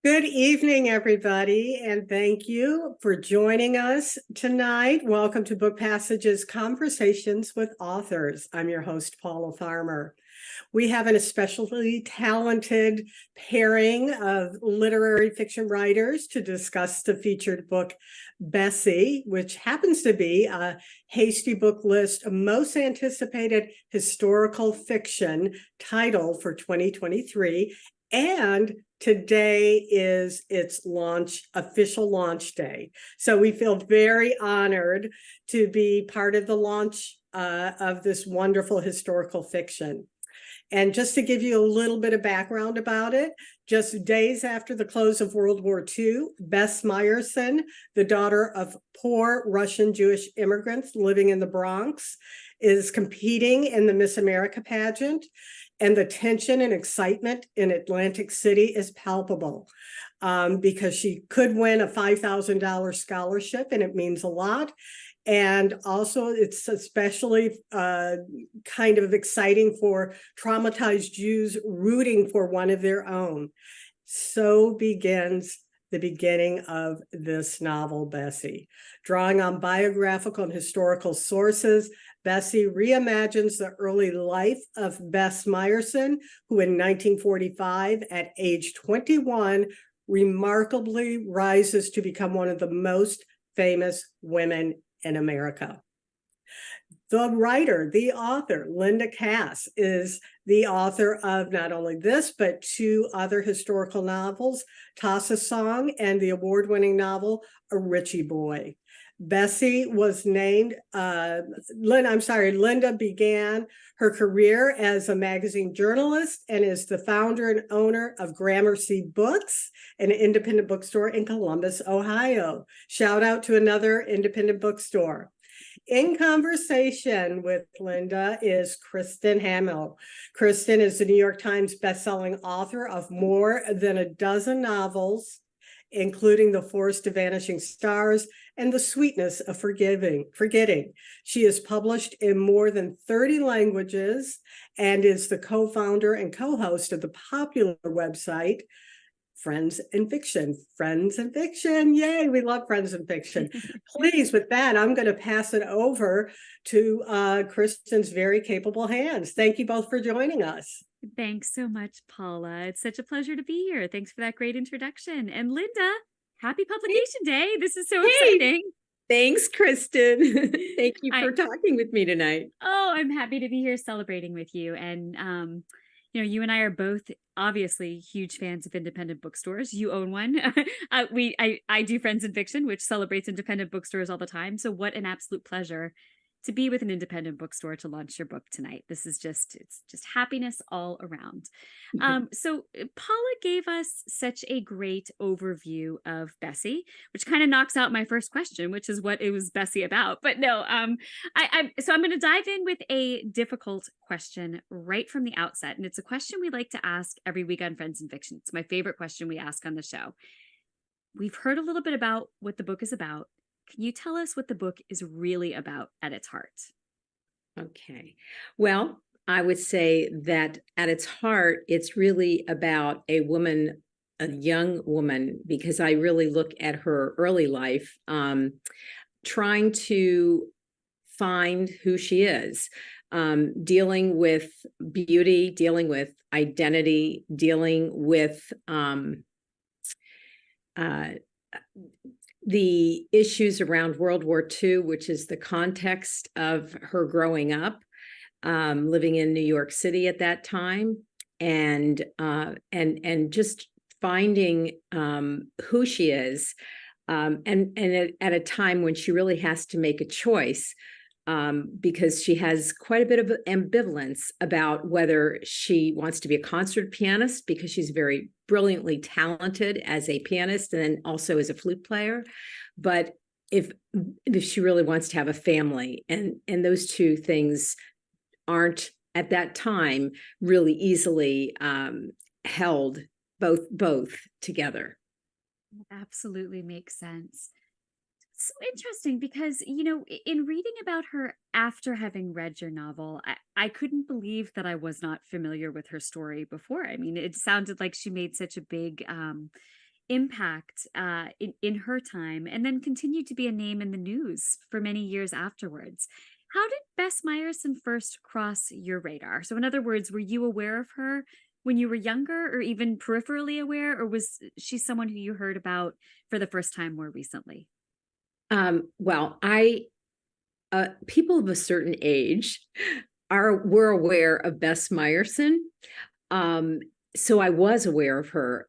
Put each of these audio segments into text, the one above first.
Good evening, everybody, and thank you for joining us tonight. Welcome to Book Passages Conversations with Authors. I'm your host, Paula Farmer. We have an especially talented pairing of literary fiction writers to discuss the featured book, Bessie, which happens to be a Hasty Book List most anticipated historical fiction title for 2023. And today is its official launch day. So we feel very honored to be part of the launch of this wonderful historical fiction. And just to give you a little bit of background about it, just days after the close of World War II, Bess Myerson, the daughter of poor Russian Jewish immigrants living in the Bronx, is competing in the Miss America pageant. And the tension and excitement in Atlantic City is palpable because she could win a $5,000 scholarship, and it means a lot. And also, it's especially kind of exciting for traumatized Jews rooting for one of their own. So begins the beginning of this novel, Bessie. Drawing on biographical and historical sources, Bessie reimagines the early life of Bess Myerson, who in 1945, at age 21, remarkably rises to become one of the most famous women in America. The writer, the author, Linda Kass, is the author of not only this, but two other historical novels, Toss a Song and the award-winning novel, A Richie Boy. Bessie was named, Linda began her career as a magazine journalist and is the founder and owner of Gramercy Books, an independent bookstore in Columbus, Ohio. Shout out to another independent bookstore. In conversation with Linda is Kristin Harmel. Kristin is the New York Times bestselling author of more than a dozen novels, including The Forest of Vanishing Stars and The Sweetness of Forgetting. She is published in more than 30 languages and is the co-founder and co-host of the popular website, Friends and Fiction. Friends and Fiction. Yay, we love Friends and Fiction. Please, with that, I'm going to pass it over to Kristin's very capable hands. Thank you both for joining us. Thanks so much, Paula. It's such a pleasure to be here. Thanks for that great introduction. And Linda, happy publication day. This is so exciting. Thanks, Kristin. Thank you for talking with me tonight. Oh, I'm happy to be here celebrating with you. And, you and I are both obviously huge fans of independent bookstores. You own one. I do Friends and Fiction, which celebrates independent bookstores all the time. So what an absolute pleasure to be with an independent bookstore to launch your book tonight. This is it's just happiness all around. So Paula gave us such a great overview of Bessie, which kind of knocks out my first question, which is what it was Bessie about. But no, so I'm going to dive in with a difficult question right from the outset. And it's a question we like to ask every week on Friends and Fiction. It's my favorite question we ask on the show. We've heard a little bit about what the book is about. Can you tell us what the book is really about at its heart? Okay. Well, I would say that at its heart, it's really about a woman, a young woman, because I really look at her early life, trying to find who she is, dealing with beauty, dealing with identity, dealing with the issues around World War II, which is the context of her growing up, living in New York City at that time, and just finding who she is, and at a time when she really has to make a choice, because she has quite a bit of ambivalence about whether she wants to be a concert pianist, because she's very brilliantly talented as a pianist and then also as a flute player, but if she really wants to have a family, and those two things aren't at that time really easily held both together. Absolutely makes sense. So interesting because, in reading about her after having read your novel, I couldn't believe that I was not familiar with her story before. I mean, it sounded like she made such a big impact in her time, and then continued to be a name in the news for many years afterwards. How did Bess Myerson first cross your radar? So in other words, were you aware of her when you were younger, or even peripherally aware, or was she someone who you heard about for the first time more recently? Well, people of a certain age were aware of Bess Myerson. So I was aware of her.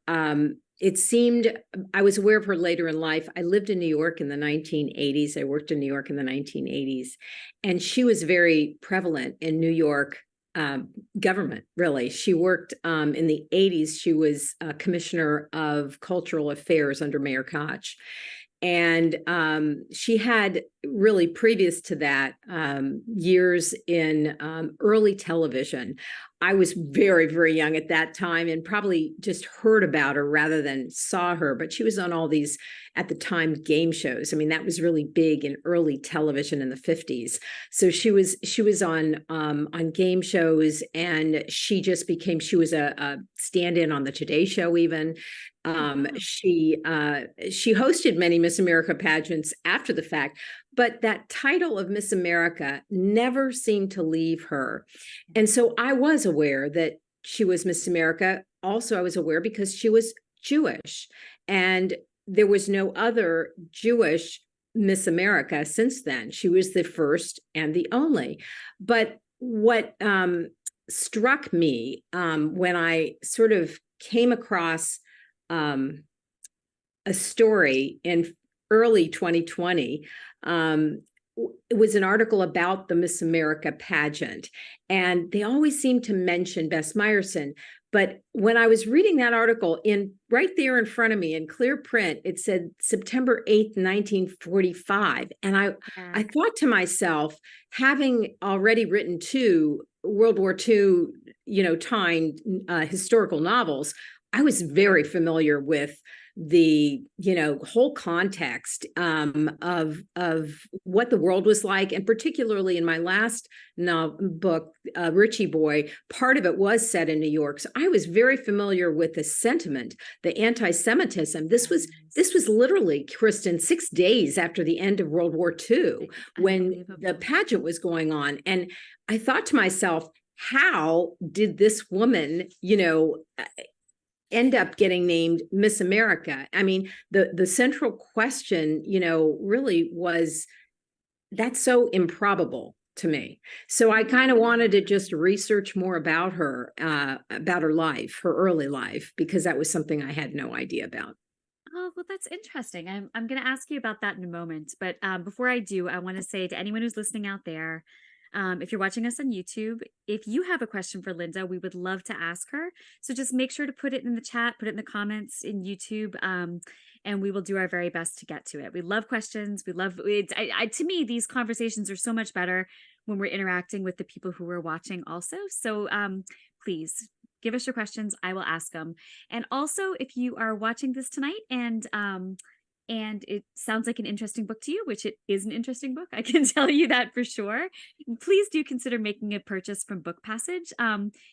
It seemed I was aware of her later in life. I lived in New York in the 1980s. I worked in New York in the 1980s, and she was very prevalent in New York government, really. She worked in the 80s. She was Commissioner of Cultural Affairs under Mayor Koch. And she had really previous to that years in early television. I was very, very young at that time and probably just heard about her rather than saw her, but she was on all these, at the time, game shows. I mean, that was really big in early television in the 50s. So she was on game shows, and she was a stand-in on the Today Show even. She hosted many Miss America pageants after the fact, but that title of Miss America never seemed to leave her. And so I was aware that she was Miss America. Also, I was aware because she was Jewish, and there was no other Jewish Miss America since then. She was the first and the only. But what struck me when I sort of came across a story in early 2020, it was an article about the Miss America pageant, and they always seem to mention Bess Myerson. But when I was reading that article, right there in front of me in clear print, it said September 8th, 1945. And I thought to myself, having already written 2 World War II, timed historical novels, I was very familiar with the whole context of what the world was like, and particularly in my last book, Richie Boy, part of it was set in New York, so I was very familiar with the sentiment, the anti-Semitism. This was literally, Kristin, 6 days after the end of World War II, when the pageant was going on, and I thought to myself, how did this woman, end up getting named Miss America? I mean, the central question, really was, that's so improbable to me. So I kind of wanted to just research more about her life, her early life, because that was something I had no idea about. Oh, well, that's interesting. I'm going to ask you about that in a moment. But before I do, I want to say to anyone who's listening out there, if you're watching us on YouTube, if you have a question for Linda, we would love to ask her. So just make sure to put it in the chat, put it in the comments in YouTube, and we will do our very best to get to it. We love questions. We love it. To me, these conversations are so much better when we're interacting with the people who are watching also. So please give us your questions. I will ask them. And also, if you are watching this tonight and it sounds like an interesting book to you, which it is an interesting book, I can tell you that for sure, please do consider making a purchase from Book Passage.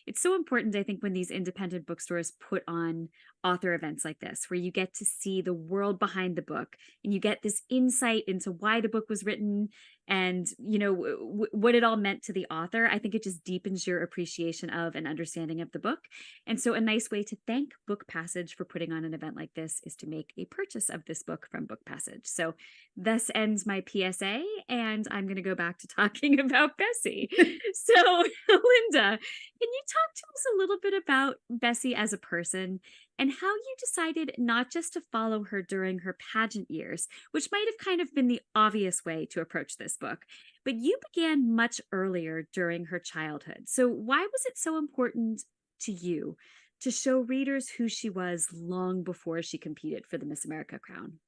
It's so important, I think, when these independent bookstores put on author events like this, where you get to see the world behind the book, and you get this insight into why the book was written and what it all meant to the author. I think it just deepens your appreciation of and understanding of the book. And so a nice way to thank Book Passage for putting on an event like this is to make a purchase of this book from Book Passage. So this ends my PSA, and I'm going to go back to talking about Bessie. So Linda, can you talk to us a little bit about Bessie as a person, and how you decided not just to follow her during her pageant years, which might have kind of been the obvious way to approach this book, but you began much earlier during her childhood. So why was it so important to you to show readers who she was long before she competed for the Miss America crown?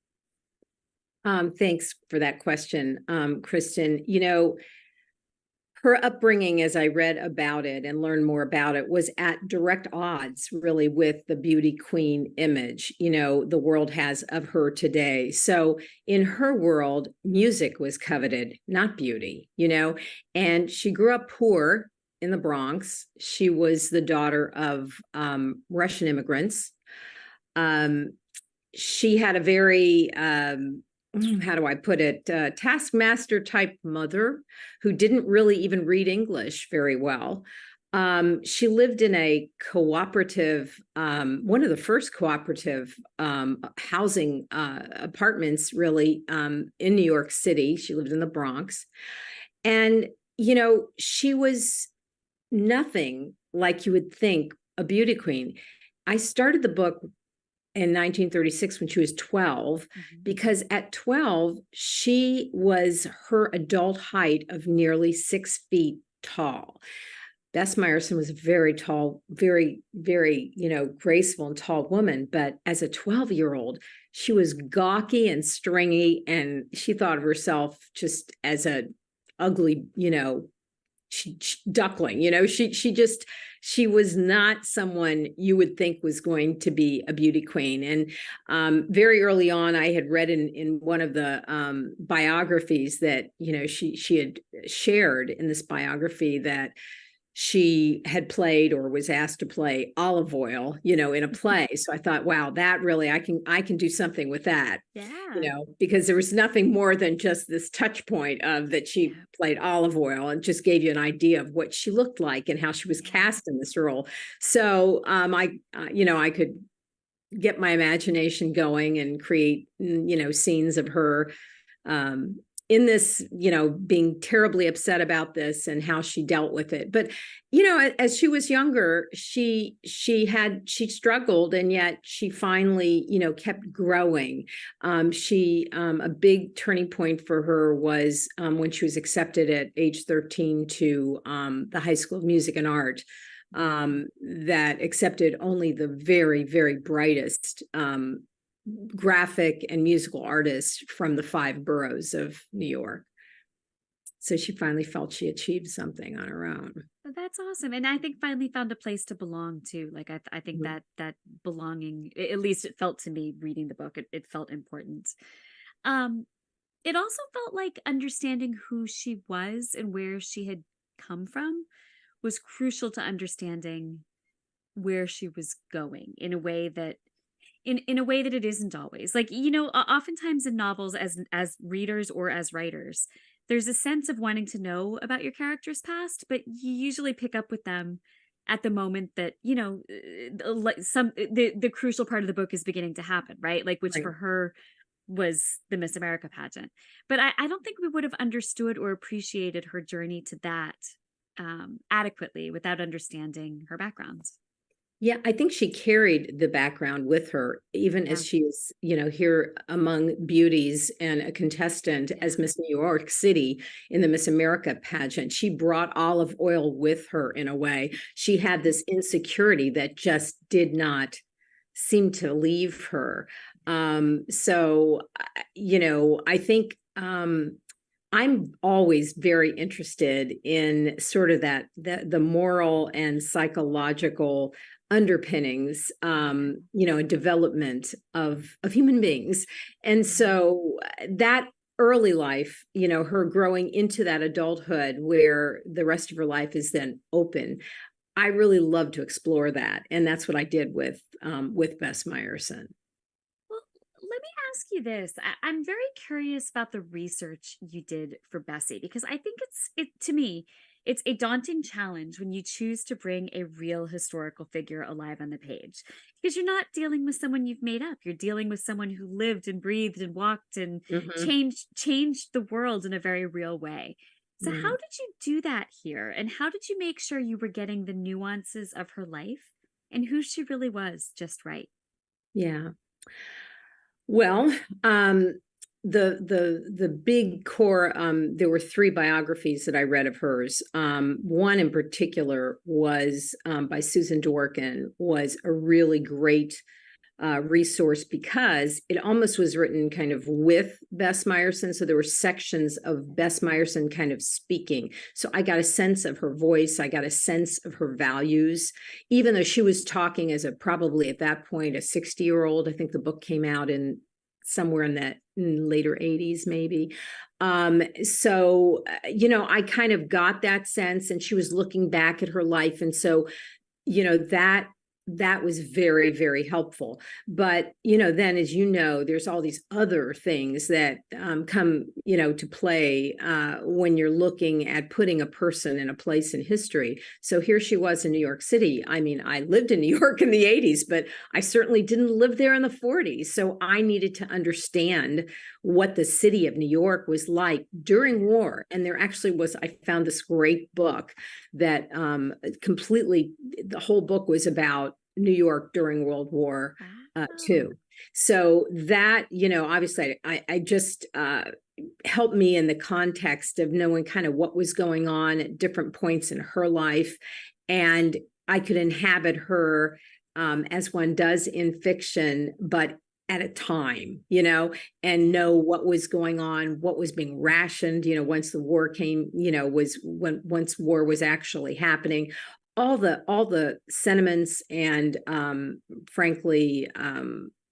Thanks for that question, Kristin. Her upbringing, as I read about it and learned more about it, was at direct odds, really, with the beauty queen image, the world has of her today. So in her world, music was coveted, not beauty, and she grew up poor in the Bronx. She was the daughter of Russian immigrants. she had a very, how do I put it, taskmaster type mother who didn't really even read English very well. She lived in a cooperative, one of the first cooperative housing apartments, really, in New York City. She lived in the Bronx. And, she was nothing like you would think a beauty queen. I started the book in 1936 when she was 12, because at 12, she was her adult height of nearly 6 feet tall. Bess Myerson was a very tall, very, very, graceful and tall woman. But as a 12-year-old, she was gawky and stringy, and she thought of herself just as a ugly, duckling. She was not someone you would think was going to be a beauty queen. And very early on, I had read in one of the biographies that, she had shared in this biography that she had played or was asked to play Olive Oyl, in a play. So I thought, wow, that really, I can do something with that. Yeah. Because there was nothing more than just this touch point of that she played Olive Oyl, and just gave you an idea of what she looked like and how she was cast in this role. So I could get my imagination going and create, scenes of her in this, being terribly upset about this and how she dealt with it. But, as she was younger, she struggled, and yet she finally, kept growing. A big turning point for her was when she was accepted at age 13 to the High School of Music and Art, that accepted only the very, very brightest graphic and musical artists from the 5 boroughs of New York. So she finally felt she achieved something on her own. That's awesome. And I think finally found a place to belong too. Like I think that belonging, at least it felt to me reading the book, it felt important. It also felt like understanding who she was and where she had come from was crucial to understanding where she was going in a way that in a way that it isn't always. Like, oftentimes in novels, as readers or as writers, there's a sense of wanting to know about your character's past, but you usually pick up with them at the moment that, the crucial part of the book is beginning to happen, right? Like, which for her was the Miss America pageant. But I don't think we would have understood or appreciated her journey to that adequately without understanding her backgrounds. Yeah, I think she carried the background with her, even as she is, here among beauties and a contestant as Miss New York City in the Miss America pageant. She brought Olive Oyl with her in a way. She had this insecurity that just did not seem to leave her. So, I think I'm always very interested in sort of the moral and psychological underpinnings, and development of human beings. And so that early life, her growing into that adulthood where the rest of her life is then open, I really love to explore that. And that's what I did with Bess Myerson. Well, let me ask you this. I'm very curious about the research you did for Bessie, because I think to me, it's a daunting challenge when you choose to bring a real historical figure alive on the page, because you're not dealing with someone you've made up. You're dealing with someone who lived and breathed and walked and changed the world in a very real way. So how did you do that here? And how did you make sure you were getting the nuances of her life and who she really was just right? Yeah. Well, the big core, there were 3 biographies that I read of hers. One in particular was by Susan Dworkin, was a really great resource because it almost was written kind of with Bess Myerson. So there were sections of Bess Myerson kind of speaking. So I got a sense of her voice. I got a sense of her values, even though she was talking as probably at that point, a 60-year-old. I think the book came out in somewhere in that later 80s, maybe. So, I kind of got that sense, and she was looking back at her life. And so, that that was very, very helpful. But, then, as you know, there's all these other things that come, to play when you're looking at putting a person in a place in history. So here she was in New York City. I mean, I lived in New York in the 80s, but I certainly didn't live there in the 40s. So I needed to understand what the city of New York was like during war. And there actually was, I found this great book that completely, the whole book was about New York during World War II. So that, obviously I just helped me in the context of knowing kind of what was going on at different points in her life. And I could inhabit her as one does in fiction, but at a time, and know what was going on, what was being rationed, once the war came, once war was actually happening. All the sentiments and frankly,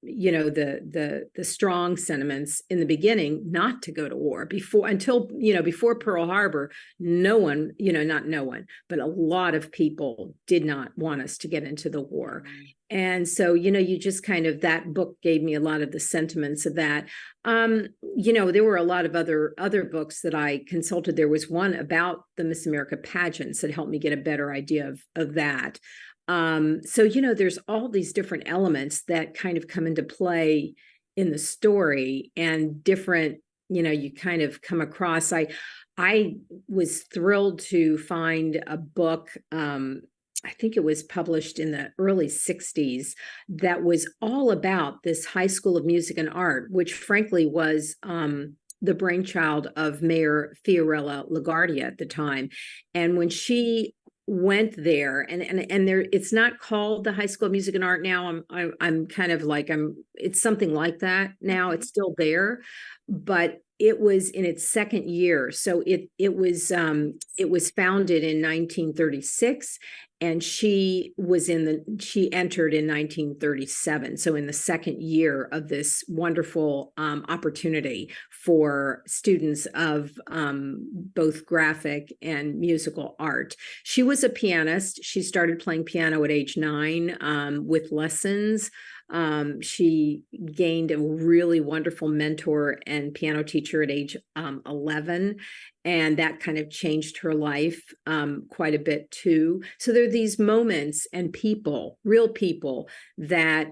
the strong sentiments in the beginning not to go to war before Pearl Harbor. No one, not no one, but a lot of people did not want us to get into the war. And so, you just kind of, that book gave me a lot of the sentiments of that. There were a lot of other books that I consulted. There was one about the Miss America pageants that helped me get a better idea of that. So, there's all these different elements that kind of come into play in the story, and different, you kind of come across. I was thrilled to find a book, I think it was published in the early 60s, that was all about this High School of Music and Art, which frankly was the brainchild of Mayor Fiorella LaGuardia at the time. And when she went there, and there, it's not called the High School of Music and Art now. I'm kind of like, it's something like that now. It's still there, but it was in its second year. So it was founded in 1936, and she entered in 1937. So in the second year of this wonderful opportunity for students of both graphic and musical art. She was a pianist. She started playing piano at age 9 with lessons. She gained a really wonderful mentor and piano teacher at age 11. And that kind of changed her life quite a bit too. So there are these moments and people, real people, that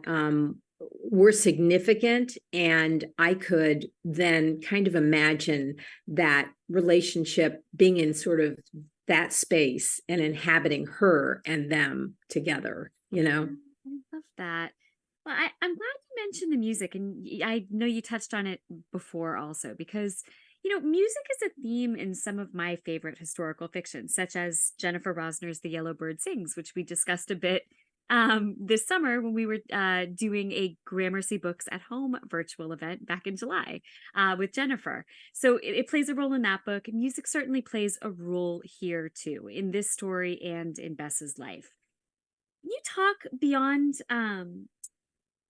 were significant. And I could then kind of imagine that relationship being in sort of that space and inhabiting her and them together, I love that. Well, I'm glad you mentioned the music, and I know you touched on it before also, because music is a theme in some of my favorite historical fiction, such as Jennifer Rosner's The Yellow Bird Sings, which we discussed a bit this summer when we were doing a Gramercy Books at Home virtual event back in July with Jennifer. So it plays a role in that book. Music certainly plays a role here too, in this story and in Bess's life. Can you talk beyond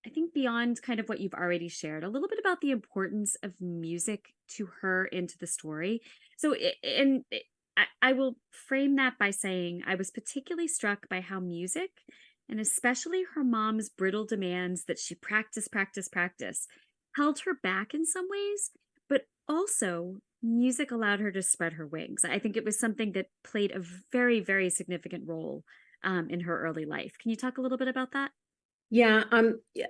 I think beyond kind of what you've already shared, a little bit about the importance of music to her into the story? So, I will frame that by saying I was particularly struck by how music, and especially her mom's brittle demands that she practice, held her back in some ways, but also music allowed her to spread her wings. I think it was something that played a very, very significant role in her early life. Can you talk a little bit about that? Yeah,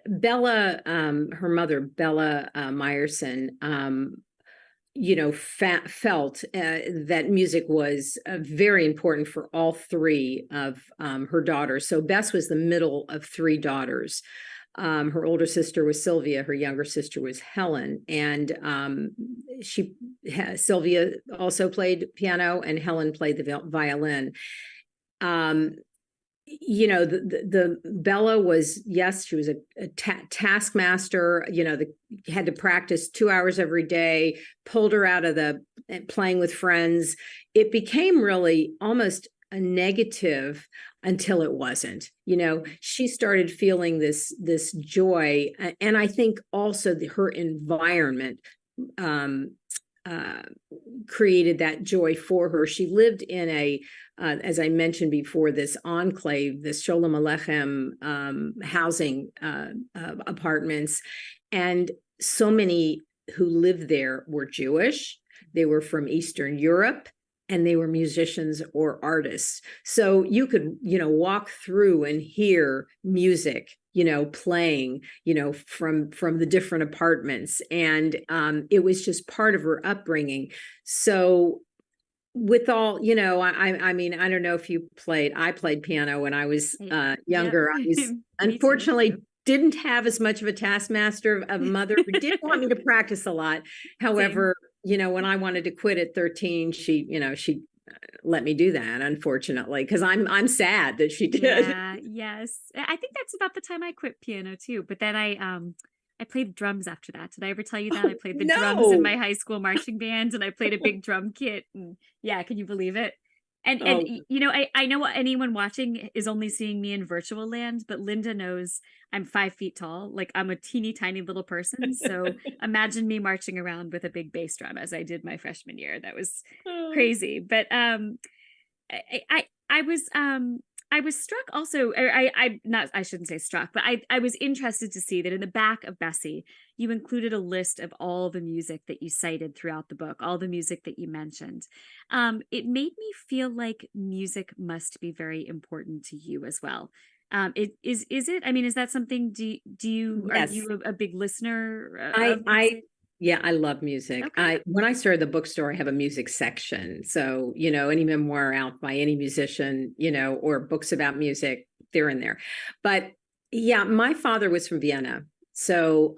Bella, her mother, Bella Myerson, felt that music was very important for all three of her daughters. So Bess was the middle of three daughters. Her older sister was Sylvia, her younger sister was Helen, and Sylvia also played piano, and Helen played the violin. The Bella was, yes, she was a taskmaster, had to practice 2 hours every day, pulled her out of the playing with friends. It became really almost a negative until it wasn't. She started feeling this joy. And I think also her environment created that joy for her. She lived in a, as I mentioned before, this enclave, this Sholem Aleichem housing apartments. And so many who lived there were Jewish. They were from Eastern Europe, and they were musicians or artists. So you could, walk through and hear music, playing, from the different apartments. And it was just part of her upbringing. So with all, I mean, I don't know if you played, I played piano when I was younger. Yep. I was unfortunately didn't have as much of a taskmaster of a mother who did want me to practice a lot. However, when I wanted to quit at 13, she let me do that, unfortunately, because I'm sad that she did. Yeah, yes. I think that's about the time I quit piano too. But then I played drums after that. Did I ever tell you that? I played the drums in my high school marching band, and I played a big drum kit. And yeah, can you believe it? And I know anyone watching is only seeing me in virtual land, but Linda knows I'm 5 feet tall. Like, I'm a teeny tiny little person. So imagine me marching around with a big bass drum as I did my freshman year. That was crazy. But I was struck also, or I shouldn't say struck, but I was interested to see that in the back of Bessie, you included a list of all the music that you cited throughout the book, all the music that you mentioned. It made me feel like music must be very important to you as well. Is it? I mean, is that something? Are Yes. you a big listener? Yeah, I love music. Okay. When I started the bookstore, I have a music section. So, any memoir out by any musician, or books about music, they're in there. But yeah, my father was from Vienna. So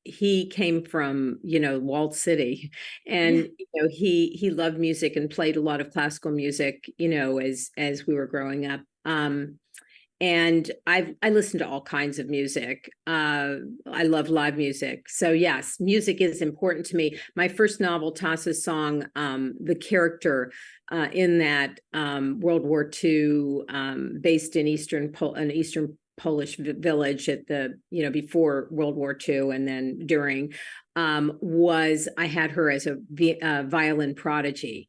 he came from, walled city, and he loved music and played a lot of classical music, as we were growing up. And I listen to all kinds of music. I love live music. So yes, music is important to me. My first novel, Tassa's Song, the character in that World War II, based in an Eastern Polish village at the, before World War II and then during, I had her as a violin prodigy.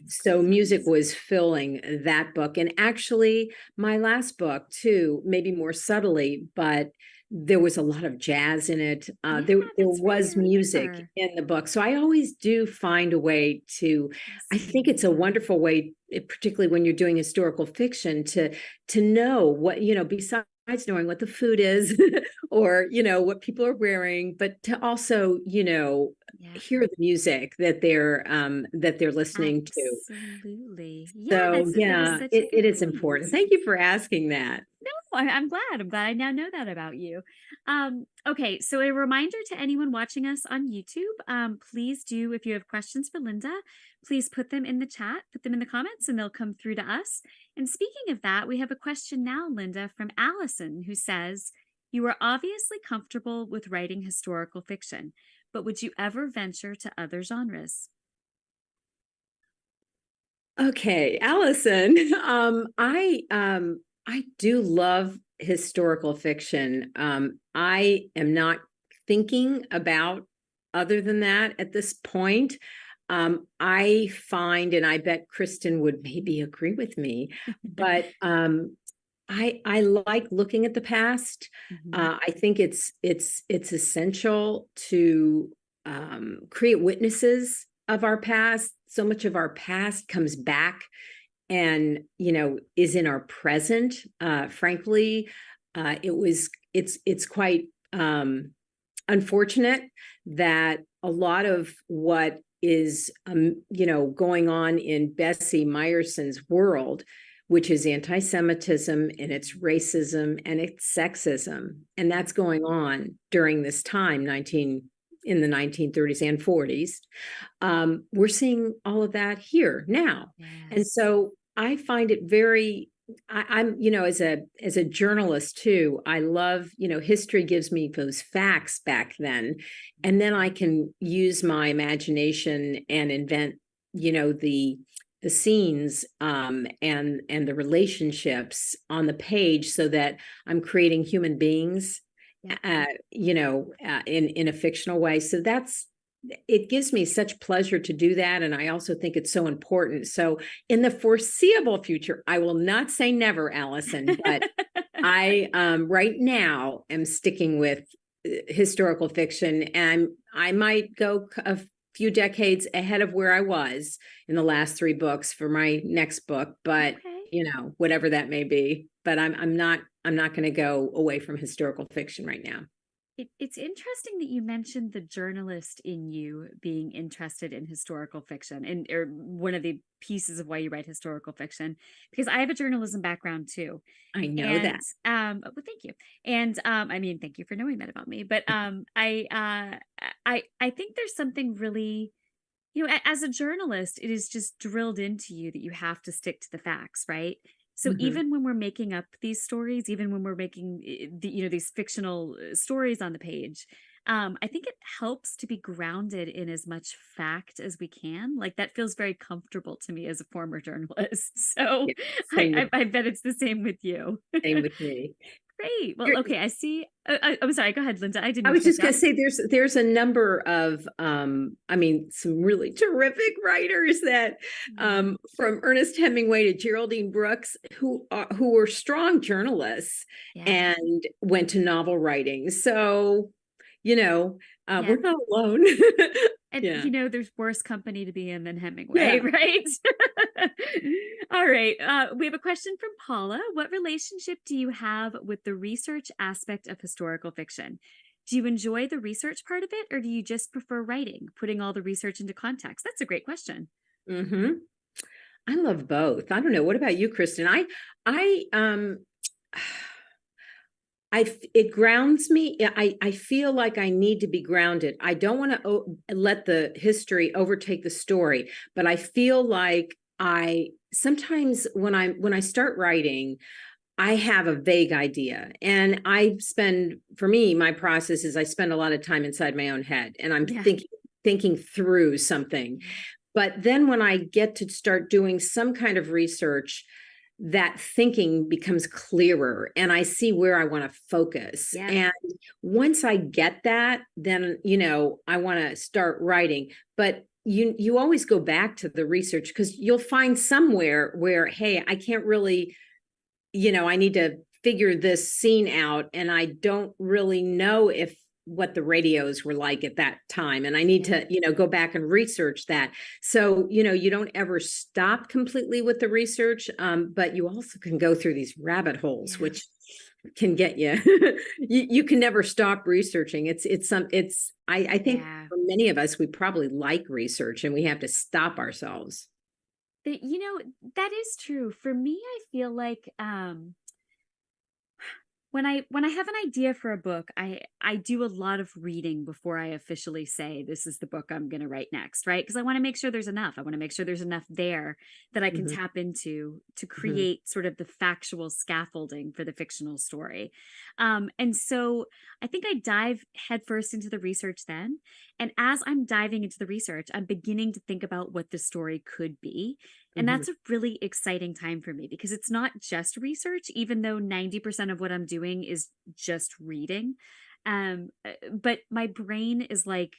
So music was filling that book. And actually my last book too, maybe more subtly, but there was a lot of jazz in it. There was music in the book. So I always do find a way to, I think it's a wonderful way, particularly when you're doing historical fiction, to know what, besides knowing what the food is or, what people are wearing, but to also, hear the music that they're listening to. Absolutely. So yeah, it is important. Thank you for asking that. No, I'm glad. I'm glad I now know that about you. Okay, so a reminder to anyone watching us on YouTube, please do, if you have questions for Linda, please put them in the chat, put them in the comments, and they'll come through to us. And speaking of that, we have a question now, Linda, from Allison, who says, you are obviously comfortable with writing historical fiction, but would you ever venture to other genres? Okay, Allison, I do love historical fiction. I am not thinking about other than that at this point. I find, and I bet Kristin would maybe agree with me, but I like looking at the past. I think it's essential to create witnesses of our past. So much of our past comes back and, is in our present. Frankly, it's quite unfortunate that a lot of what is, going on in Bess Myerson's world, which is anti-Semitism and it's racism and it's sexism. And that's going on during this time, in the 1930s and 40s. We're seeing all of that here now. Yes. And so I find it very, I'm, as a journalist too, I love, history gives me those facts back then. And then I can use my imagination and invent, the scenes and the relationships on the page so that I'm creating human beings, in a fictional way. So that's it gives me such pleasure to do that. And I also think it's so important. So in the foreseeable future, I will not say never, Allison, but I right now am sticking with historical fiction, and I might go a few decades ahead of where I was in the last 3 books for my next book, but Okay. whatever that may be. But I'm not going to go away from historical fiction right now. It's interesting that you mentioned the journalist in you being interested in historical fiction, and or one of the pieces of why you write historical fiction, because I have a journalism background too. I know And that. well, thank you. And I mean, thank you for knowing that about me. But I think there's something really, as a journalist, it is just drilled into you that you have to stick to the facts, right? So Mhm. even when we're making up these stories, even when we're making these fictional stories on the page, I think it helps to be grounded in as much fact as we can. Like that feels very comfortable to me as a former journalist. So Yeah, same with I bet it's the same with you. same with me. Great. Well, There- okay. I see. I'm sorry. Go ahead, Linda. I didn't I mean was to just going to interrupt. say there's a number of I mean, some really terrific writers that from Ernest Hemingway to Geraldine Brooks who were strong journalists Yeah. and went to novel writing. So, Yeah. we're not alone. And Yeah. there's worse company to be in than Hemingway, Yeah. right? All right. We have a question from Paula. What relationship do you have with the research aspect of historical fiction? Do you enjoy the research part of it, or do you just prefer writing, putting all the research into context? That's a great question. Mm-hmm. I love both. I don't know. What about you, Kristin? It grounds me. I feel like I need to be grounded. I don't want to let the history overtake the story, but I feel like I sometimes when I start writing, I have a vague idea, and for me, my process is I spend a lot of time inside my own head, and I'm Yeah. thinking through something. But then when I get to start doing some kind of research, that thinking becomes clearer and I see where I want to focus. Yeah. And once I get that, then, I want to start writing. But you always go back to the research because you'll find somewhere where, hey, I can't really, I need to figure this scene out. And I don't really know what the radios were like at that time. And I need to, go back and research that. So, you don't ever stop completely with the research, but you also can go through these rabbit holes, which can get you. You can never stop researching. I think for many of us, we probably like research and we have to stop ourselves. That is true. For me, I feel like when I have an idea for a book, I do a lot of reading before I officially say this is the book I'm going to write next, right? Because I want to make sure there's enough. I want to make sure there's enough there that I can tap into to create sort of the factual scaffolding for the fictional story. And so I think I dive headfirst into the research then. And as I'm diving into the research, I'm beginning to think about what the story could be. And that's a really exciting time for me because it's not just research, even though 90% of what I'm doing is just reading. But my brain is like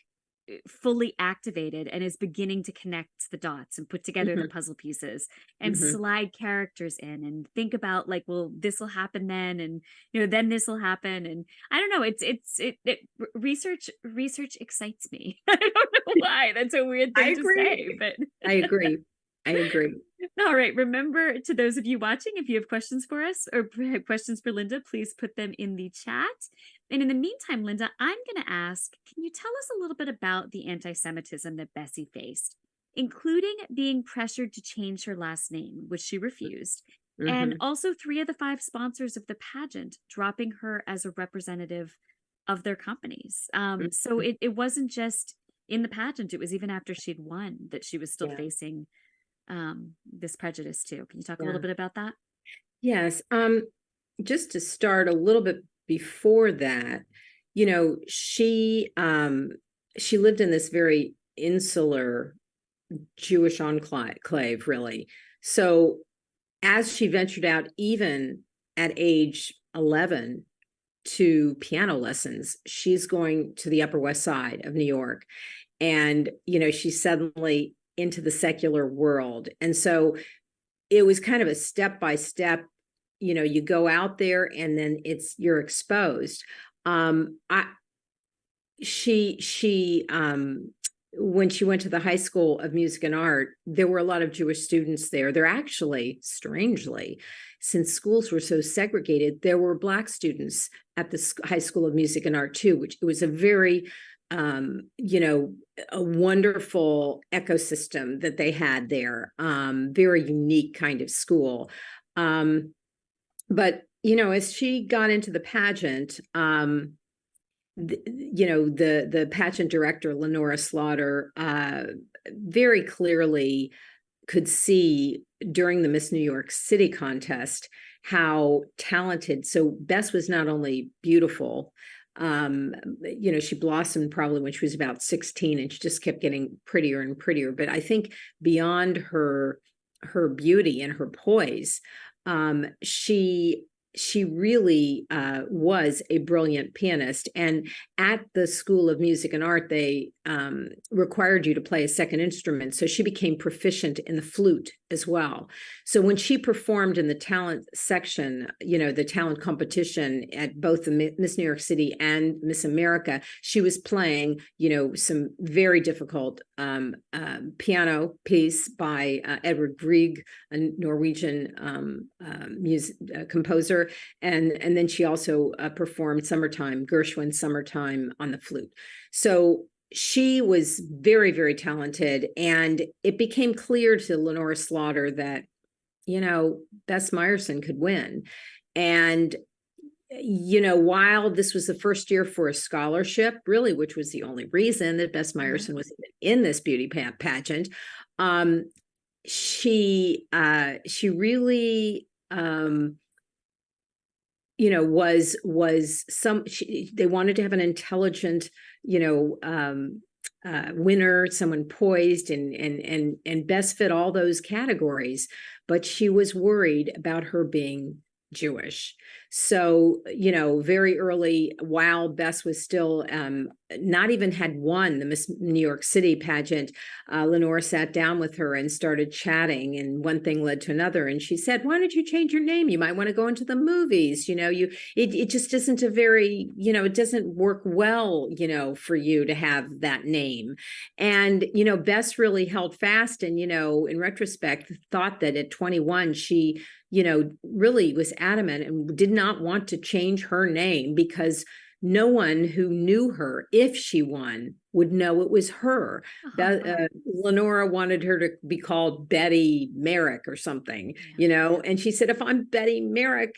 fully activated and is beginning to connect the dots and put together the puzzle pieces and slide characters in and think about like, well, this will happen then, and then this will happen. And I don't know, research excites me. I don't know why. That's a weird thing to say, but I agree. All right. Remember, to those of you watching, if you have questions for us or questions for Linda, please put them in the chat. And in the meantime, Linda, I'm going to ask, can you tell us a little bit about the anti-Semitism that Bessie faced, including being pressured to change her last name, which she refused, and also 3 of the 5 sponsors of the pageant dropping her as a representative of their companies. So it wasn't just in the pageant, it was even after she'd won that she was still facing this prejudice too. Can you talk a little bit about that? Yes. Just to start a little bit before that, she lived in this very insular Jewish enclave, really. So as she ventured out, even at age 11, to piano lessons, she's going to the Upper West Side of New York. and, she's suddenly into the secular world. And so it was kind of a step by step, you go out there and then you're exposed. She when she went to the High School of Music and Art, there were a lot of Jewish students there. There actually, strangely, since schools were so segregated, there were Black students at the High School of Music and Art too, which it was a very, a wonderful ecosystem that they had there. Very unique kind of school. But, as she got into the pageant, the pageant director, Lenora Slaughter, very clearly could see during the Miss New York City contest how talented. So Bess was not only beautiful, she blossomed probably when she was about 16, and she just kept getting prettier and prettier. But I think beyond her beauty and her poise, she really was a brilliant pianist. And at the School of Music and Art, they required you to play a second instrument. So she became proficient in the flute as well. So when she performed in the talent section, the talent competition at both the Miss New York City and Miss America, she was playing, some very difficult piano piece by Edvard Grieg, a Norwegian composer. And then she also performed Gershwin's Summertime on the flute. So she was very, very talented. And it became clear to Lenora Slaughter that, Bess Myerson could win. And, while this was the first year for a scholarship, really, which was the only reason that Bess Myerson was in this beauty pageant, she really, they wanted to have an intelligent, winner, someone poised, and Bess fit all those categories, but she was worried about her being Jewish. So, very early, while Bess was still not even had won the Miss New York City pageant, Lenora sat down with her and started chatting, and one thing led to another. And she said, "Why don't you change your name? You might want to go into the movies. It just isn't a very, it doesn't work well, for you to have that name." And, Bess really held fast, and, in retrospect, thought that at 21, she, really was adamant and did not want to change her name, because no one who knew her, if she won, would know it was her. Lenora wanted her to be called Betty Merrick or something, and she said, "If I'm Betty Merrick,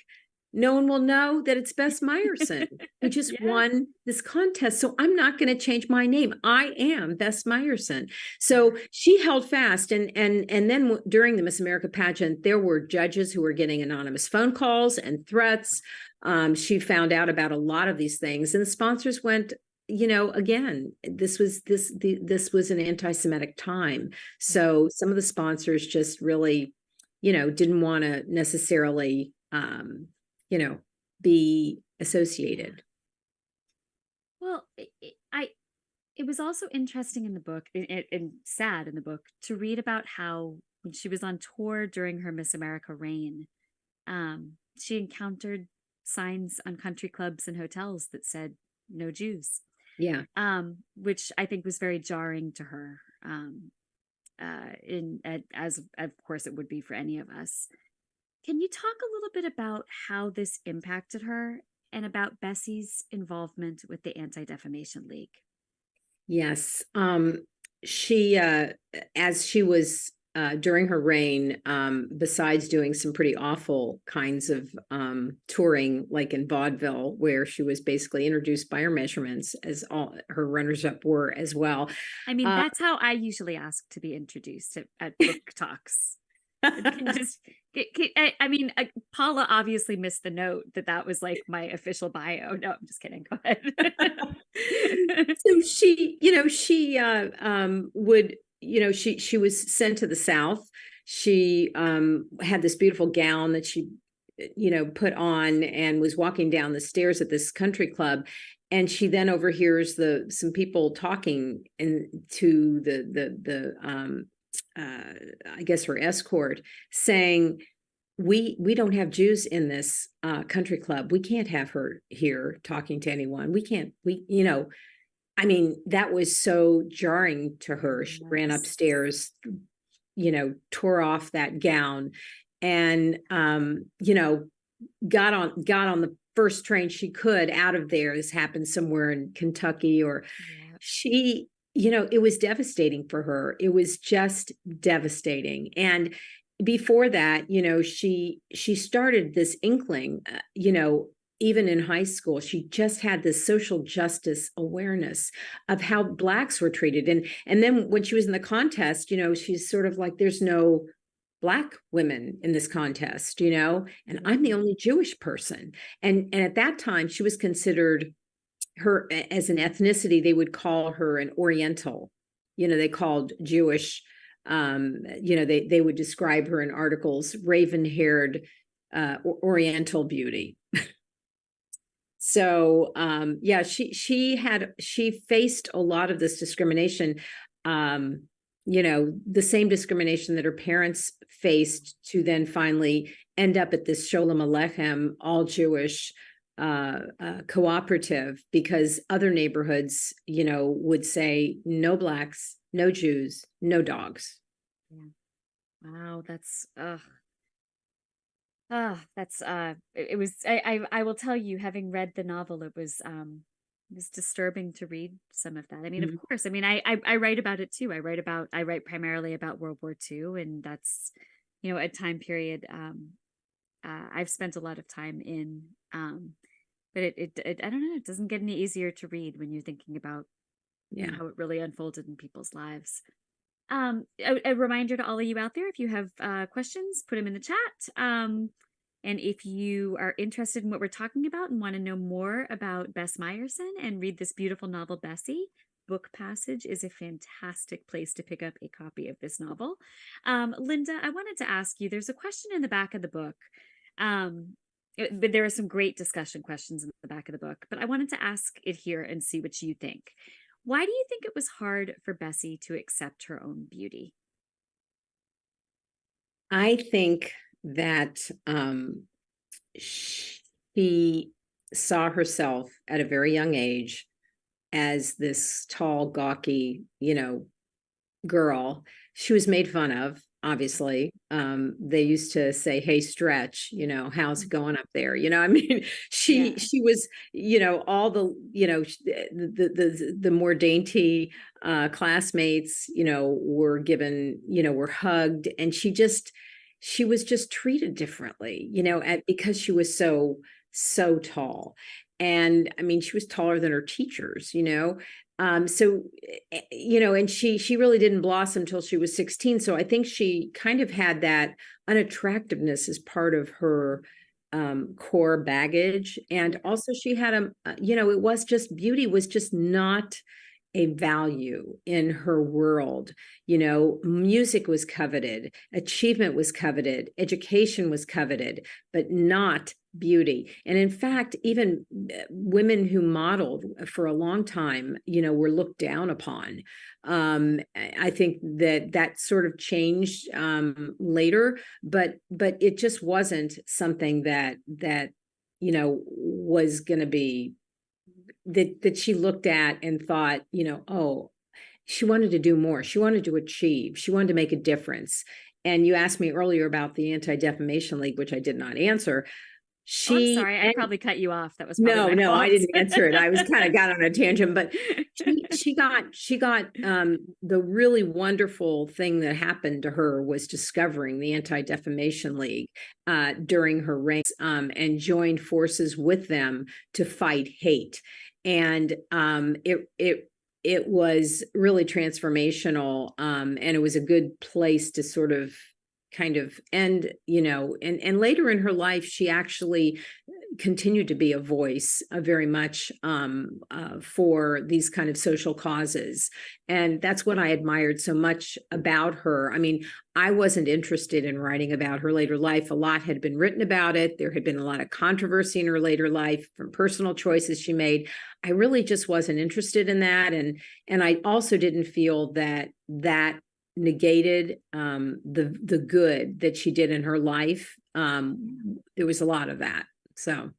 no one will know that it's Bess Myerson who just won this contest. So I'm not going to change my name. I am Bess Myerson." So she held fast. And then during the Miss America pageant, there were judges who were getting anonymous phone calls and threats. She found out about a lot of these things, and the sponsors went, again, this was an anti-Semitic time. So some of the sponsors just really, didn't want to necessarily, be associated. Well, it was also interesting in the book, and sad in the book, to read about how when she was on tour during her Miss America reign, she encountered signs on country clubs and hotels that said "No Jews." Yeah. Which I think was very jarring to her. As of course it would be for any of us. Can you talk a little bit about how this impacted her and about Bessie's involvement with the Anti-Defamation League? Yes. She, as she was during her reign, besides doing some pretty awful kinds of touring, like in vaudeville, where she was basically introduced by her measurements, as all her runners-up were as well. I mean, that's how I usually ask to be introduced at book talks. Paula obviously missed the note that was like my official bio. No, I'm just kidding. Go ahead. So she would, she was sent to the South. She had this beautiful gown that she put on and was walking down the stairs at this country club. And she then overhears some people talking to I guess her escort, saying, we don't have Jews in this country club. We can't have her here talking to anyone. That was so jarring to her. She ran upstairs, tore off that gown, and got on the first train she could out of there. This happened somewhere in Kentucky, or she, it was devastating for her. It was just devastating. And before that, she started this inkling, even in high school, she just had this social justice awareness of how Blacks were treated. And then when she was in the contest, she's sort of like, there's no Black women in this contest, and I'm the only Jewish person. And at that time, she was considered, her as an ethnicity, they would call her an Oriental. They called Jewish, they would describe her in articles, raven-haired Oriental beauty. So she faced a lot of this discrimination, the same discrimination that her parents faced, to then finally end up at this Sholem Aleichem, all Jewish cooperative, because other neighborhoods, would say no Blacks, no Jews, no dogs. Yeah. Wow, that's it was, I will tell you, having read the novel, it was disturbing to read some of that. I mean, of course, I mean, I write about it too. I write primarily about World War II, and that's, a time period I've spent a lot of time in, but it I don't know, it doesn't get any easier to read when you're thinking about how it really unfolded in people's lives. A reminder to all of you out there, if you have questions, put them in the chat. And if you are interested in what we're talking about and want to know more about Bess Myerson and read this beautiful novel, Bessie, Book Passage is a fantastic place to pick up a copy of this novel. Linda, I wanted to ask you, there's a question in the back of the book. But there are some great discussion questions in the back of the book, but I wanted to ask it here and see what you think. Why do you think it was hard for Bessie to accept her own beauty? I think that she saw herself at a very young age as this tall, gawky, girl. She was made fun of, obviously. They used to say, "Hey, Stretch, how's it going up there?" She was, all the more dainty classmates, were given, were hugged, and she was just treated differently, because she was so tall. And I mean, she was taller than her teachers, and she really didn't blossom until she was 16. So I think she kind of had that unattractiveness as part of her core baggage. And also she had it was just, beauty was just not a value in her world. Music was coveted, achievement was coveted, education was coveted, but not beauty. And in fact, even women who modeled for a long time, were looked down upon. I think that sort of changed later, but it just wasn't something that was going to be that she looked at and thought, oh, she wanted to do more. She wanted to achieve. She wanted to make a difference. And you asked me earlier about the Anti-Defamation League, which I did not answer. I'm sorry, I probably cut you off. That was probably no, I didn't answer it. I was kind of got on a tangent, but she got the really wonderful thing that happened to her was discovering the Anti-Defamation League during her reign, and joined forces with them to fight hate. And it was really transformational, and it was a good place to sort of kind of end, and later in her life, she actually continued to be a voice very much for these kind of social causes. And that's what I admired so much about her. I mean, I wasn't interested in writing about her later life. A lot had been written about it. There had been a lot of controversy in her later life from personal choices she made. I really just wasn't interested in that. And I also didn't feel that negated the good that she did in her life. There was a lot of that. So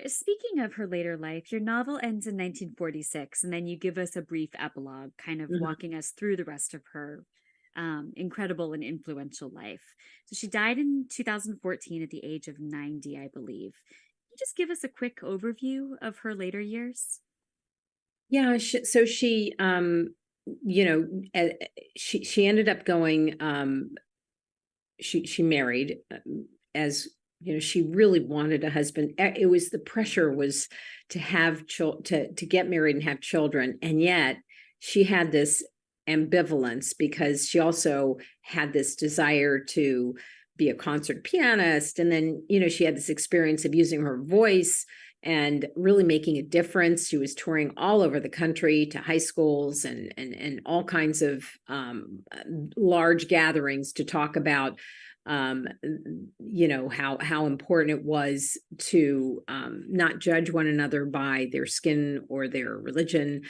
speaking of her later life, your novel ends in 1946, and then you give us a brief epilogue, kind of walking us through the rest of her incredible and influential life. So she died in 2014 at the age of 90, I believe. Can you just give us a quick overview of her later years? Yeah, so she she ended up going, she married, as she really wanted a husband. It was, the pressure was to have to get married and have children, and yet she had this ambivalence because she also had this desire to be a concert pianist, and then she had this experience of using her voice and really making a difference. She was touring all over the country to high schools and all kinds of large gatherings to talk about how important it was to not judge one another by their skin or their religion.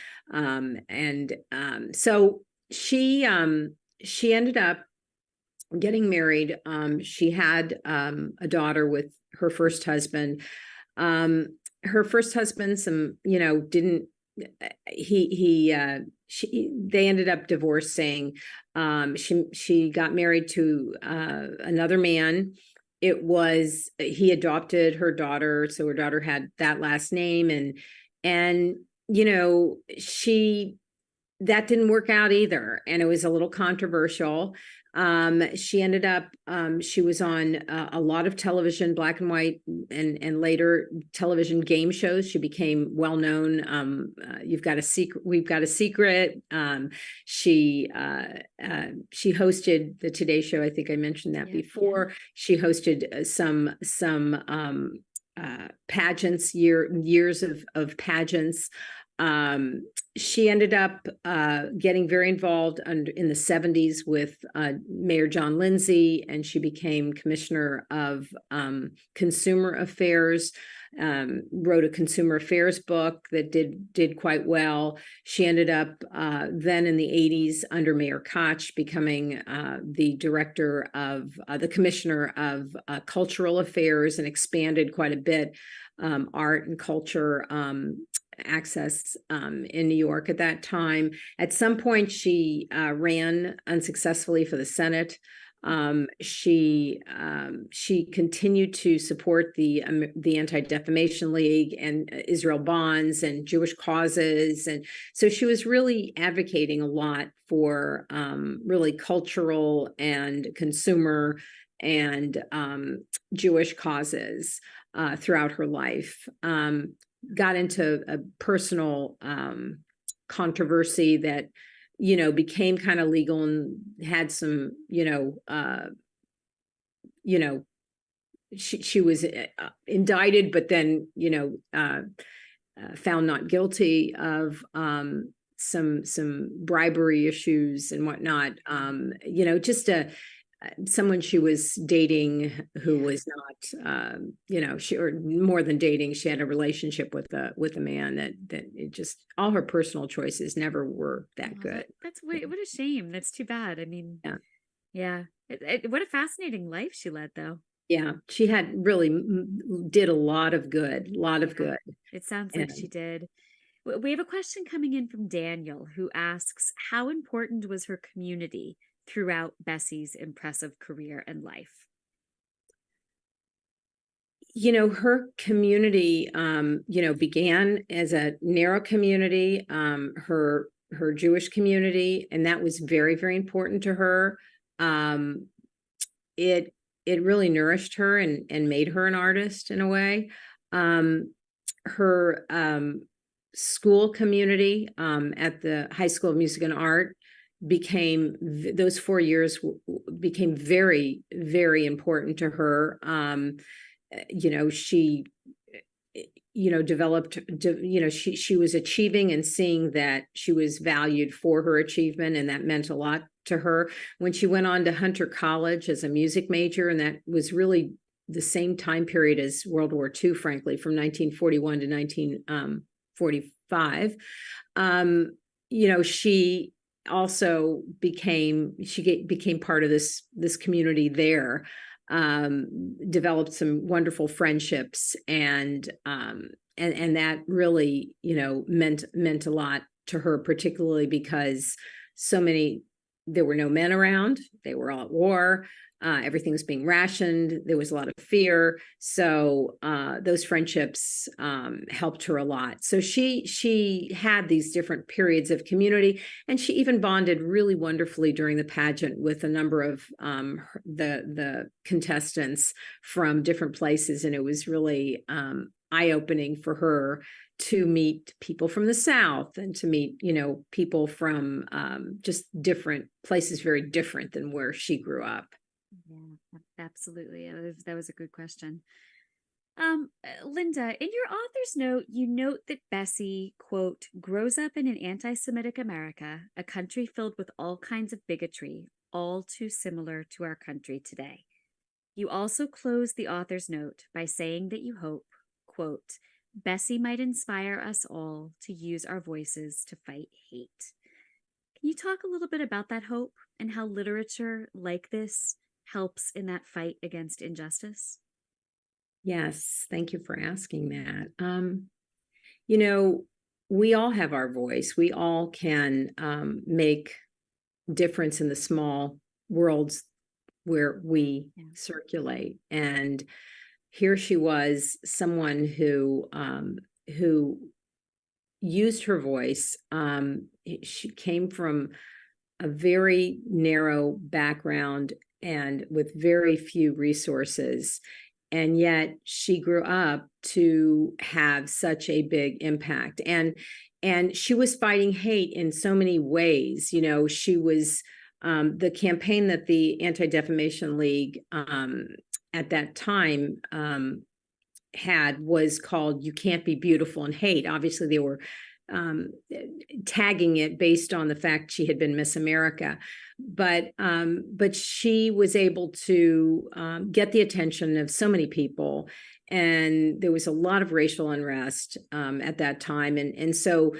So she ended up getting married. She had a daughter with her first husband. Her first husband, they ended up divorcing. She got married to another man. He adopted her daughter, so her daughter had that last name, and that didn't work out either, and it was a little controversial. She ended up, she was on a lot of television, black and white, and later television game shows. She became well known. You've Got a Secret, We've Got a Secret. She hosted the Today Show. I think I mentioned that before. She hosted some pageants, years of pageants. She ended up getting very involved in the 70s with Mayor John Lindsay, and she became commissioner of consumer affairs, wrote a consumer affairs book that did quite well. She ended up then in the 80s under Mayor Koch becoming the director of the commissioner of cultural affairs, and expanded quite a bit art and culture access in New York at that time. At some point, she ran unsuccessfully for the Senate. She continued to support the Anti-Defamation League and Israel bonds and Jewish causes, and so she was really advocating a lot for really cultural and consumer and Jewish causes throughout her life. Got into a personal controversy that became kind of legal and had some she was indicted, but then found not guilty of some bribery issues and whatnot. Just someone she was dating who was not, or more than dating, she had a relationship with a man that it just, all her personal choices never were that good. That's what a shame. That's too bad. I mean, yeah. What a fascinating life she led, though. Yeah, she had really did a lot of good, It sounds like she did. We have a question coming in from Daniel, who asks, how important was her community throughout Bessie's impressive career and life? Her community, began as a narrow community, her Jewish community, and that was very, very important to her. It really nourished her and made her an artist in a way. Her school community at the High School of Music and Art those 4 years became very, very important to her. She developed, she was achieving and seeing that she was valued for her achievement, and that meant a lot to her. When she went on to Hunter College as a music major, and that was really the same time period as World War II, frankly, from 1941 to 1945. She also became part of this community there, developed some wonderful friendships, and that really, meant a lot to her, particularly because there were no men around. They were all at war. Everything was being rationed. There was a lot of fear. So those friendships helped her a lot. So she had these different periods of community, and she even bonded really wonderfully during the pageant with a number of the contestants from different places. And it was really eye-opening for her to meet people from the South, and to meet, people from just different places, very different than where she grew up. Yeah, absolutely. That was a good question. Linda, in your author's note, you note that Bessie, quote, grows up in an anti-Semitic America, a country filled with all kinds of bigotry, all too similar to our country today. You also close the author's note by saying that you hope, quote, Bessie might inspire us all to use our voices to fight hate. Can you talk a little bit about that hope and how literature like this helps in that fight against injustice? Yes, thank you for asking that. We all have our voice. We all can make difference in the small worlds where we circulate. And here she was, someone who used her voice. She came from a very narrow background and with very few resources. And yet she grew up to have such a big impact. And she was fighting hate in so many ways. She was the campaign that the Anti-Defamation League at that time had was called "You Can't Be Beautiful and Hate." Obviously, they were tagging it based on the fact she had been Miss America, but she was able to get the attention of so many people, and there was a lot of racial unrest at that time, and so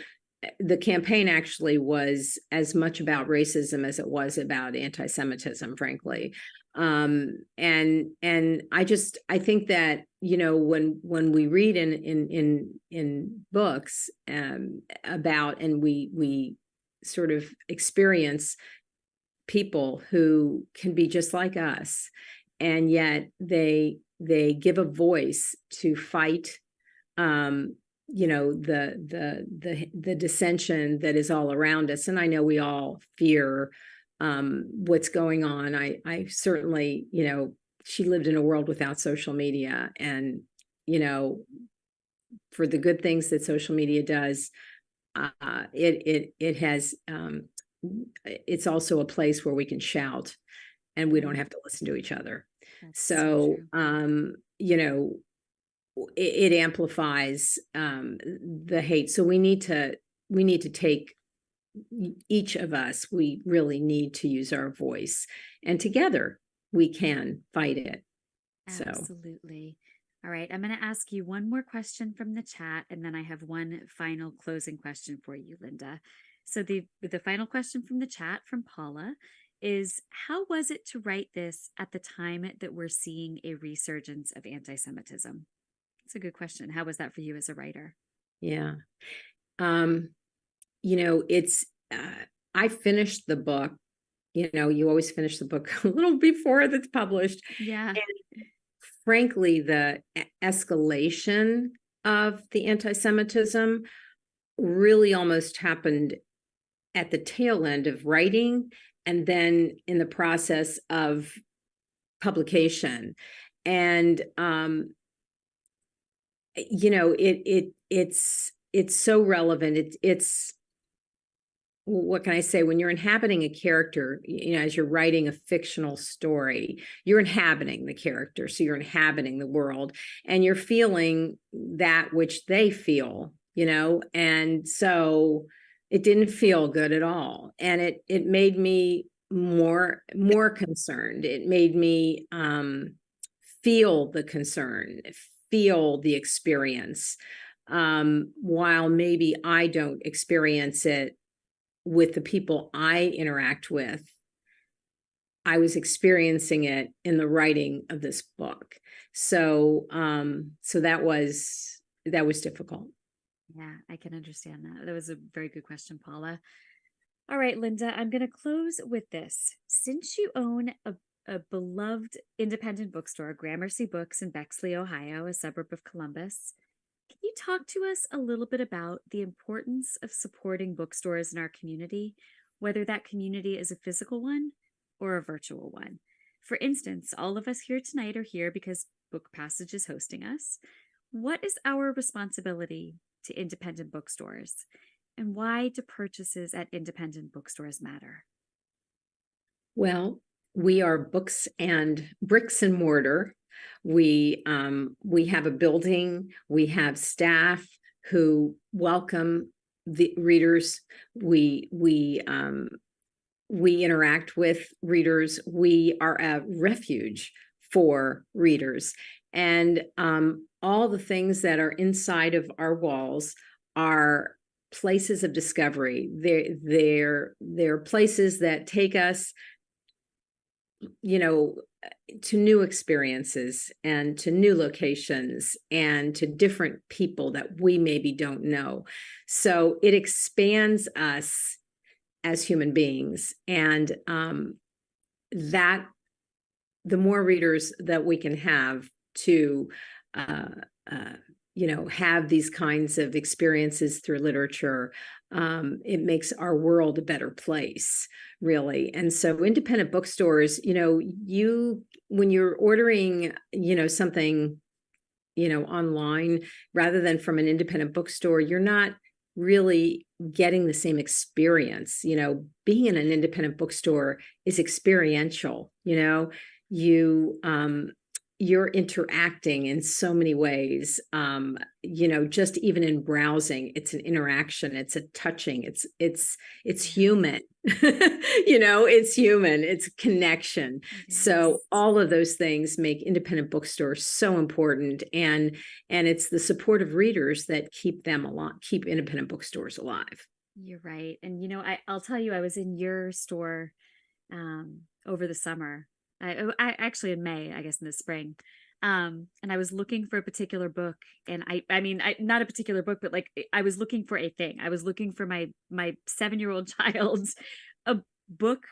the campaign actually was as much about racism as it was about anti-Semitism, frankly. And I think that, when we read in books about, and we sort of experience people who can be just like us, and yet they give a voice to fight the dissension that is all around us. And I know we all fear what's going on. I certainly, she lived in a world without social media, and, for the good things that social media does, it has, it's also a place where we can shout and we don't have to listen to each other. That's So, true. it amplifies the hate. So we need to take, each of us, we really need to use our voice, and together we can fight it. Absolutely. All right, I'm going to ask you one more question from the chat, and then I have one final closing question for you, Linda. So the final question from the chat from Paula is, how was it to write this at the time that we're seeing a resurgence of anti-Semitism? It's a good question. How was that for you as a writer? Yeah. It's, I finished the book, you always finish the book a little before it's published. Yeah. And frankly, the escalation of the anti-Semitism really almost happened at the tail end of writing, and then in the process of publication. And, it's so relevant. what can I say? When you're inhabiting a character, as you're writing a fictional story, you're inhabiting the character. So you're inhabiting the world and you're feeling that which they feel, and so it didn't feel good at all. And it made me more concerned. It made me feel the concern, feel the experience, while maybe I don't experience it with the people I interact with. I was experiencing it in the writing of this book. So that was difficult. Yeah, I can understand that. That was a very good question, Paula. All right, Linda, I'm going to close with this. Since you own a beloved independent bookstore, Gramercy Books in Bexley, Ohio, a suburb of Columbus, can you talk to us a little bit about the importance of supporting bookstores in our community, whether that community is a physical one or a virtual one? For instance, all of us here tonight are here because Book Passage is hosting us. What is our responsibility to independent bookstores, and why do purchases at independent bookstores matter? Well, we are bricks and mortar. We have a building. We have staff who welcome the readers. We interact with readers. We are a refuge for readers, and all the things that are inside of our walls are places of discovery. They're places that take us, to new experiences and to new locations and to different people that we maybe don't know. So it expands us as human beings, and that the more readers that we can have to have these kinds of experiences through literature, it makes our world a better place, really. And so independent bookstores, when you're ordering, something, online rather than from an independent bookstore, you're not really getting the same experience. Being in an independent bookstore is experiential. You're interacting in so many ways, just even in browsing, it's an interaction, it's a touching, it's human, it's human, it's connection. Yes. So all of those things make independent bookstores so important, and it's the support of readers that keep them alive, keep independent bookstores alive. You're right. And, I'll tell you, I was in your store over the summer. I actually in May, I guess in the spring. And I was looking for a particular book, and I mean, not a particular book, but like I was looking for a thing. I was looking for my 7-year-old child, a book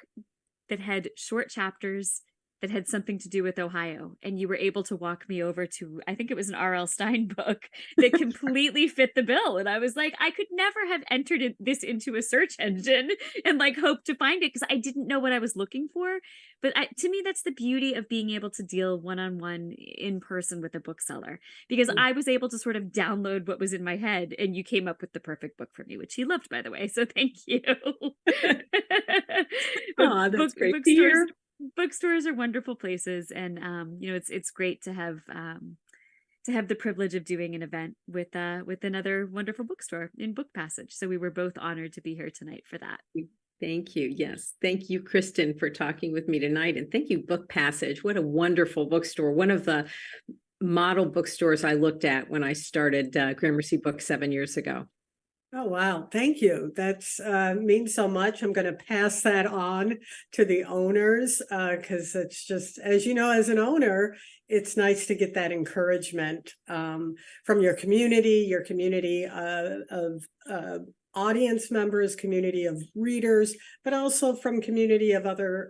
that had short chapters that had something to do with Ohio. And you were able to walk me over to, I think it was an R.L. Stine book that completely fit the bill. And I was like, I could never have entered this into a search engine and like hope to find it because I didn't know what I was looking for. But to me, that's the beauty of being able to deal one-on-one in person with a bookseller, because I was able to sort of download what was in my head, and you came up with the perfect book for me, which he loved, by the way. So thank you. Oh, that's great to hear. Bookstores are wonderful places, and it's great to have the privilege of doing an event with another wonderful bookstore in Book Passage. So we were both honored to be here tonight for that. Thank you. Yes. Thank you, Kristin, for talking with me tonight. And thank you, Book Passage. What a wonderful bookstore. One of the model bookstores I looked at when I started Gramercy Books 7 years ago. Oh, wow. Thank you. That's means so much. I'm going to pass that on to the owners because it's just, as you know, as an owner, it's nice to get that encouragement from your community of audience members, community of readers, but also from community of other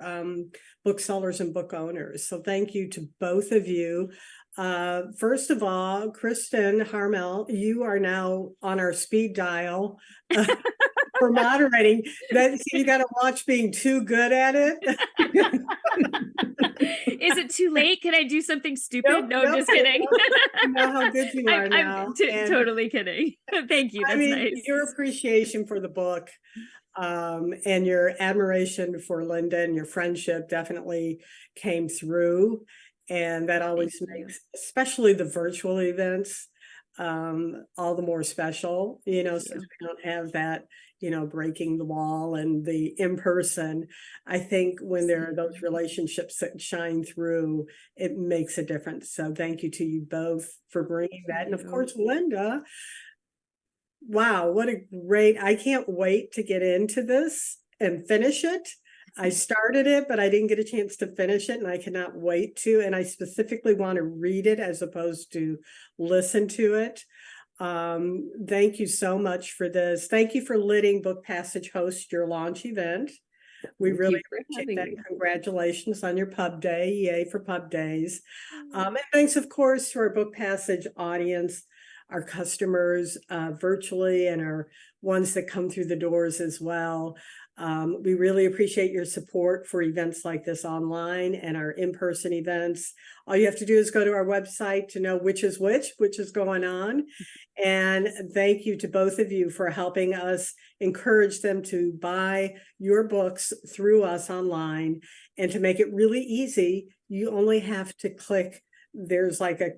booksellers and book owners. So thank you to both of you. First of all, Kristin Harmel, you are now on our speed dial for moderating. You got to watch being too good at it. Is it too late? Can I do something stupid? No, I'm just kidding. You know how good you are now. I'm totally kidding. Thank you. That's nice. Your appreciation for the book And your admiration for Linda and your friendship definitely came through. And that always makes, especially the virtual events, all the more special, since we don't have that, breaking the wall and the in-person. I think when there are those relationships that shine through, it makes a difference. So thank you to you both for bringing that. And of course, Linda, wow, what a great, I can't wait to get into this and finish it. I started it, but I didn't get a chance to finish it, and I cannot wait to. And I specifically want to read it as opposed to listen to it. Thank you so much for this. Thank you for letting Book Passage host your launch event. We really appreciate that. Congratulations on your pub day. Yay for pub days. And thanks, of course, to our Book Passage audience, our customers virtually, and our ones that come through the doors as well. We really appreciate your support for events like this online and our in-person events. All you have to do is go to our website to know which is going on. And thank you to both of you for helping us encourage them to buy your books through us online. And to make it really easy, you only have to click. There's like a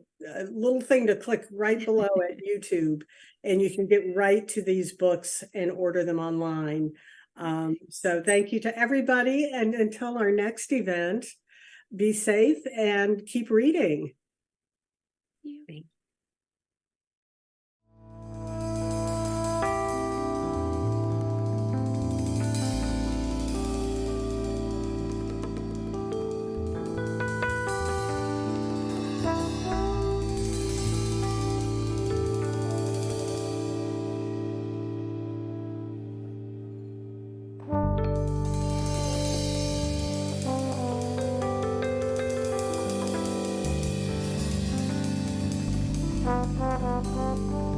little thing to click right below at YouTube, and you can get right to these books and order them online. So thank you to everybody. And until our next event, be safe and keep reading. Thank you. Thank you.